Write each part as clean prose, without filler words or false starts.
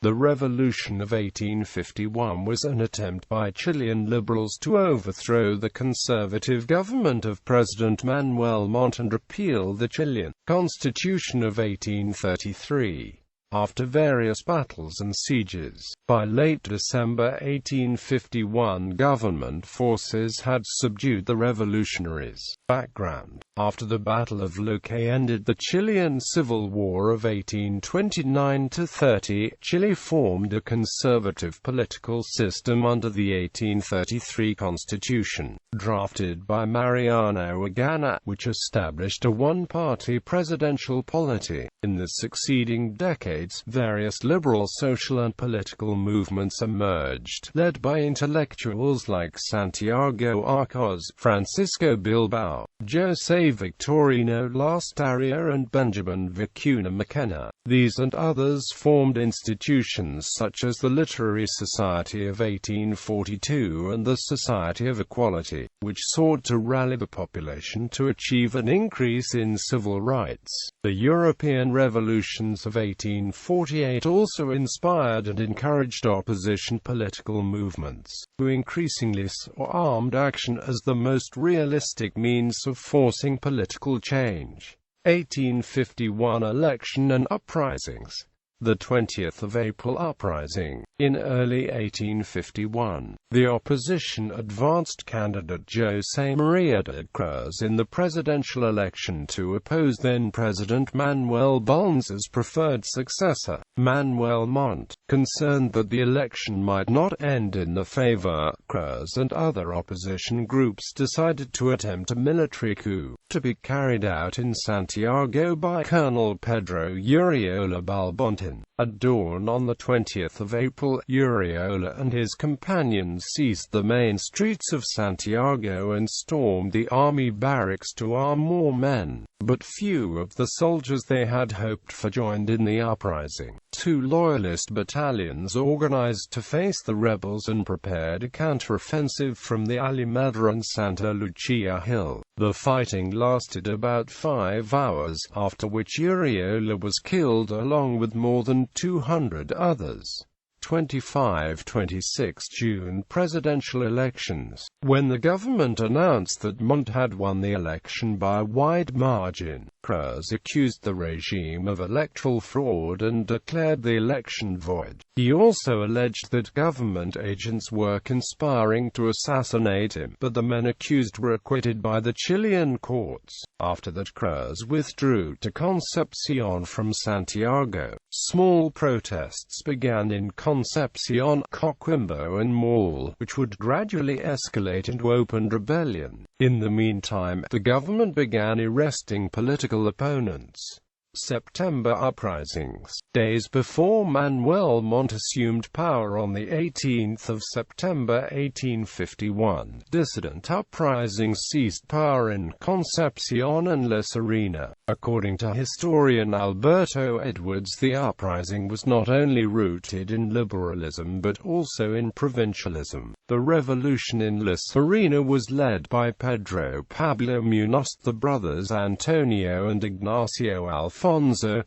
The Revolution of 1851 was an attempt by Chilean liberals to overthrow the conservative government of President Manuel Montt and repeal the Chilean Constitution of 1833. After various battles and sieges, by late December 1851 government forces had subdued the revolutionaries. Background: after the Battle of Luque ended the Chilean Civil War of 1829–30, Chile formed a conservative political system under the 1833 Constitution, drafted by Mariano Agana, which established a one-party presidential polity. In the succeeding decades, various liberal social and political movements emerged, led by intellectuals like Santiago Arcos, Francisco Bilbao, José Victorino Lastaria and Benjamin Vicuna Mackenna. These and others formed institutions such as the Literary Society of 1842 and the Society of Equality, which sought to rally the population to achieve an increase in civil rights. The European revolutions of 1848 also inspired and encouraged opposition political movements, who increasingly saw armed action as the most realistic means of forcing political change. 1851 election and uprisings. The 20th of April uprising. In early 1851, the opposition advanced candidate José María de Cruz in the presidential election to oppose then-President Manuel Bulnes's preferred successor, Manuel Montt. Concerned that the election might not end in the favor, Cruz and other opposition groups decided to attempt a military coup, to be carried out in Santiago by Colonel Pedro Uriola Balbontin. At dawn on the 20th of April, Uriola and his companions seized the main streets of Santiago and stormed the army barracks to arm more men. But few of the soldiers they had hoped for joined in the uprising. Two loyalist battalions organized to face the rebels and prepared a counteroffensive from the Alameda and Santa Lucia Hill. The fighting lasted about 5 hours, after which Uriola was killed along with more than 200 others. 25–26 June presidential elections. When the government announced that Montt had won the election by a wide margin, Cruz accused the regime of electoral fraud and declared the election void. He also alleged that government agents were conspiring to assassinate him, but the men accused were acquitted by the Chilean courts. After that, Cruz withdrew to Concepcion from Santiago. Small protests began in Concepcion, Coquimbo and Maule, which would gradually escalate into open rebellion. In the meantime, the government began arresting political opponents. September uprisings. Days before Manuel Montt assumed power on the 18th of September 1851, dissident uprisings seized power in Concepcion and La Serena. According to historian Alberto Edwards, the uprising was not only rooted in liberalism but also in provincialism. The revolution in La Serena was led by Pedro Pablo Muñoz, the brothers Antonio and Ignacio Alfonso,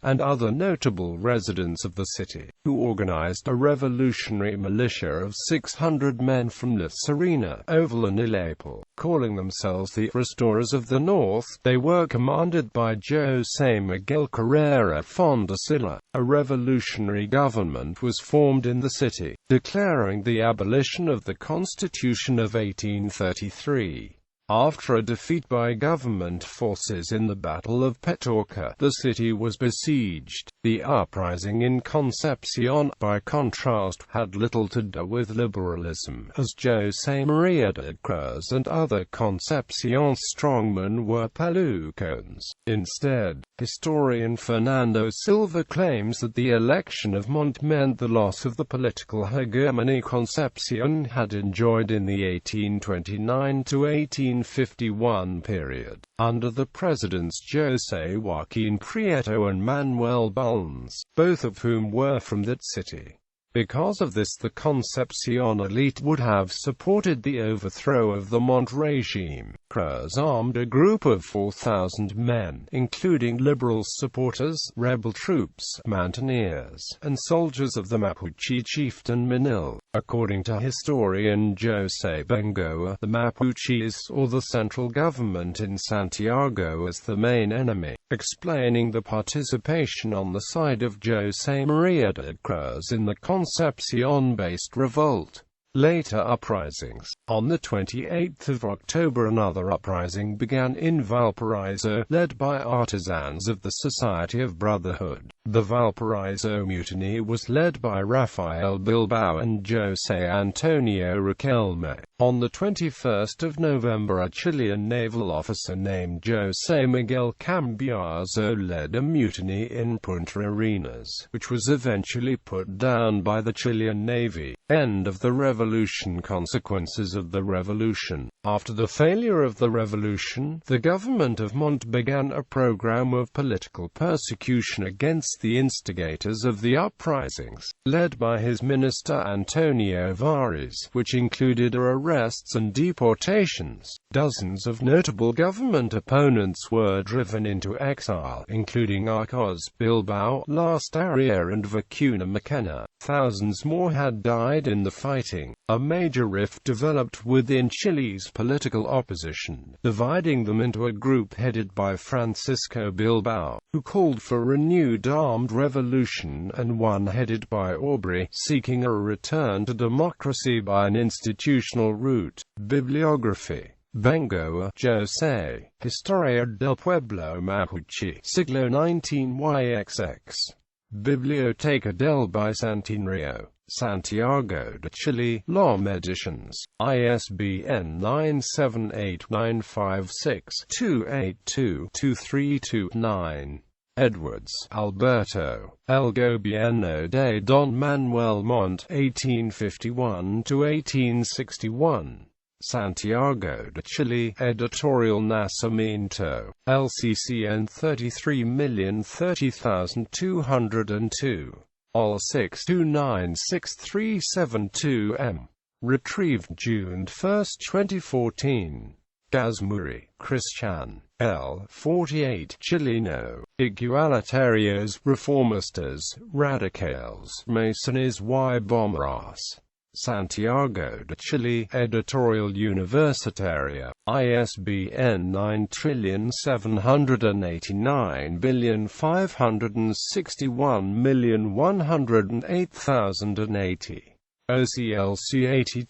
and other notable residents of the city, who organized a revolutionary militia of 600 men from La Serena, Oval and Illapel. Calling themselves the Restorers of the North, they were commanded by José Miguel Carrera Fondacilla. A revolutionary government was formed in the city, declaring the abolition of the Constitution of 1833. After a defeat by government forces in the Battle of Petorca, the city was besieged. The uprising in Concepcion, by contrast, had little to do with liberalism, as José María de Cruz and other Concepcion strongmen were Palucons. Instead, historian Fernando Silva claims that the election of Montt meant the loss of the political hegemony Concepcion had enjoyed in the 1829 to 1851 period, under the presidents José Joaquín Prieto and Manuel Bulnes, both of whom were from that city. Because of this, the Concepcion elite would have supported the overthrow of the Montt regime. Cruz armed a group of 4,000 men, including liberal supporters, rebel troops, mountaineers, and soldiers of the Mapuche chieftain Manil. According to historian José Bengoa, the Mapuches saw the central government in Santiago as the main enemy, explaining the participation on the side of José María de Cruz in the Concepcion-based revolt. Later uprisings. On the 28th of October another uprising began in Valparaiso, led by artisans of the Society of Brotherhood. The Valparaiso Mutiny was led by Rafael Bilbao and José Antonio Riquelme. On the 21st of November a Chilean naval officer named José Miguel Cambiaso led a mutiny in Punta Arenas, which was eventually put down by the Chilean Navy. End of the revolution. Consequences of the revolution. After the failure of the revolution, the government of Montt began a program of political persecution against the instigators of the uprisings, led by his minister Antonio Vares, which included arrests and deportations. Dozens of notable government opponents were driven into exile, including Arcos Bilbao, Lastaria and Vicuna McKenna. Thousands more had died in the fighting. A major rift developed within Chile's political opposition, dividing them into a group headed by Francisco Bilbao, who called for renewed armed revolution, and one headed by Aubrey, seeking a return to democracy by an institutional route. Bibliography. Bengoa, José. Historia del Pueblo Mapuche. Siglo XIX YXX. Biblioteca del Bicentenario. Santiago de Chile, LOM Editions. ISBN 978-956-282-232-9. Edwards, Alberto. El Gobierno de Don Manuel Montt, 1851–1861. Santiago de Chile, Editorial Nacimiento. LCCN 33030202. All 6296372M. Retrieved June 1, 2014. Gazmuri, Christian. L. 48. Chileno. Igualitarios, Reformistas, Radicales, Masones y Bomberos. Santiago de Chile, Editorial Universitaria. ISBN 9789561108080. OCLC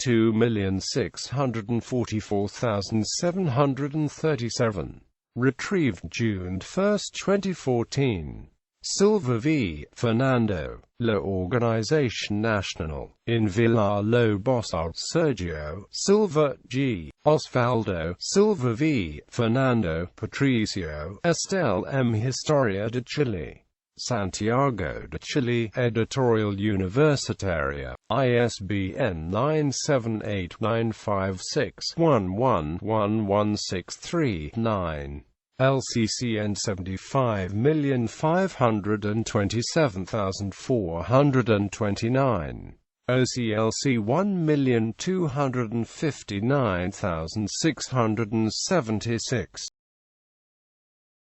82,644,737. Retrieved June 1, 2014. Silva v. Fernando. La Organización Nacional. In Villalobos. Sergio Silva, G. Osvaldo Silva v. Fernando. Patricio Estel M. Historia de Chile. Santiago de Chile, Editorial Universitaria. ISBN 978-956-111163-9. LCCN 75,527,429. OCLC 1,259,676.